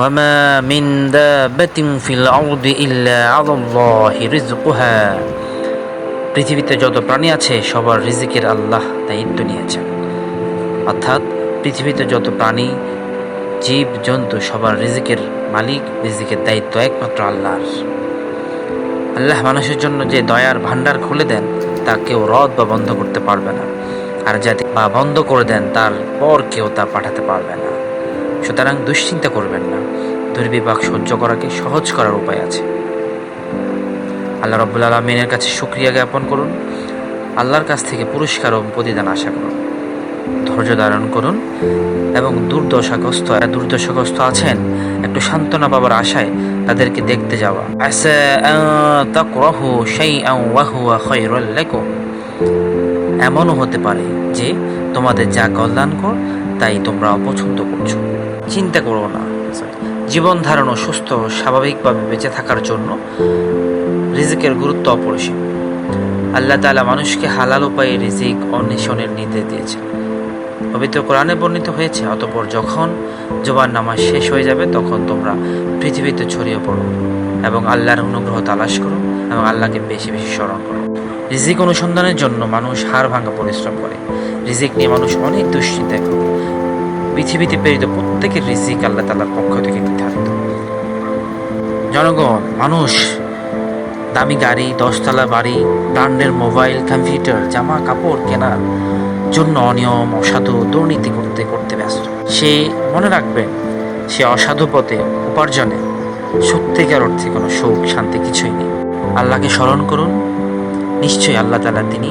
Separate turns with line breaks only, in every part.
وما من دابة في الأرض إلا على الله رزقها। পৃথিবীতে যত প্রাণী আছে সবার রিজিকের আল্লাহ দায়িত্ব নিয়েছেন। অর্থাৎ পৃথিবীতে যত প্রাণী, জীব জন্তু সবার রিজিকের মালিক, রিজিকের দায়িত্ব একমাত্র আল্লাহর। আল্লাহ মানুষের জন্য যে দয়ার ভান্ডার খুলে দেন তা কেউ রদ বা বন্ধ করতে পারবে না, আর যাতে বা বন্ধ করে দেন তারপর কেউ তা পাঠাতে পারবে না। সুতরাং দুশ্চিন্তা করবেন না, দুর্বিপাক সহ্য করাকে সহজ করার উপায় আছে। আল্লাহ রাব্বুল আলামিনের কাছে শুকরিয়া জ্ঞাপন করুন, আল্লাহর কাছ থেকে পুরস্কার ও প্রতিদান আশা করুন, ধৈর্য ধারণ করুন এবং দুর্দশাগ্রস্ত আছেন একটু সান্ত্বনা পাবার আশায় তাদেরকে দেখতে যাওয়া। আসা আন তাকরাহু শাইআন ওয়া হুয়া খায়রুল লাকুম। এমনও হতে পারে যে তোমাদের যা কল্যাণকর তাই তোমরা অপছন্দ করছো। চিন্তা করো না, জীবন ধারণ ও সুস্থ স্বাভাবিকভাবে বেঁচে থাকার জন্য রিজিকের গুরুত্ব অপরিসীম। আল্লাহ তাআলা মানুষকে হালাল উপায়ে রিজিক অন্বেষণের নির্দেশ দিয়েছেন। পবিত্র কোরআনে বর্ণিত হয়েছে, অতঃপর যখন জুমার নামাজ শেষ হয়ে যাবে তখন তোমরা পৃথিবীতে ছড়িয়ে পড়ো এবং আল্লাহর অনুগ্রহ তালাশ করো এবং আল্লাহকে বেশি বেশি স্মরণ করো। রিজিক অনুসন্ধানের জন্য মানুষ হাড় ভাঙা পরিশ্রম করে। রিজিক নিয়ে মানুষ অনেক দুশ্চিন্তায় করে। পৃথিবীতে প্রেরিত প্রত্যেকের রিজিক আল্লাহ তাআলার পক্ষ থেকে নির্ধারিত। জনগণ, মানুষ দামি গাড়ি, 10তলা বাড়ি, ব্র্যান্ডের মোবাইল, কম্পিউটার, জামা কাপড় কেনার জন্য অনিয়ম, অসাধু, দুর্নীতি করতে করতে ব্যস্ত। সে মনে রাখবেন, সে অসাধু পথে উপার্জনে সত্যিকার অর্থে কোনো সুখ শান্তি কিছুই নেই। আল্লাহকে স্মরণ করুন, নিশ্চয়ই আল্লাহ তাআলা তিনি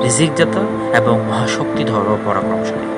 রিজিক দাতা এবং মহাশক্তিধর ও পরাক্রমশালী।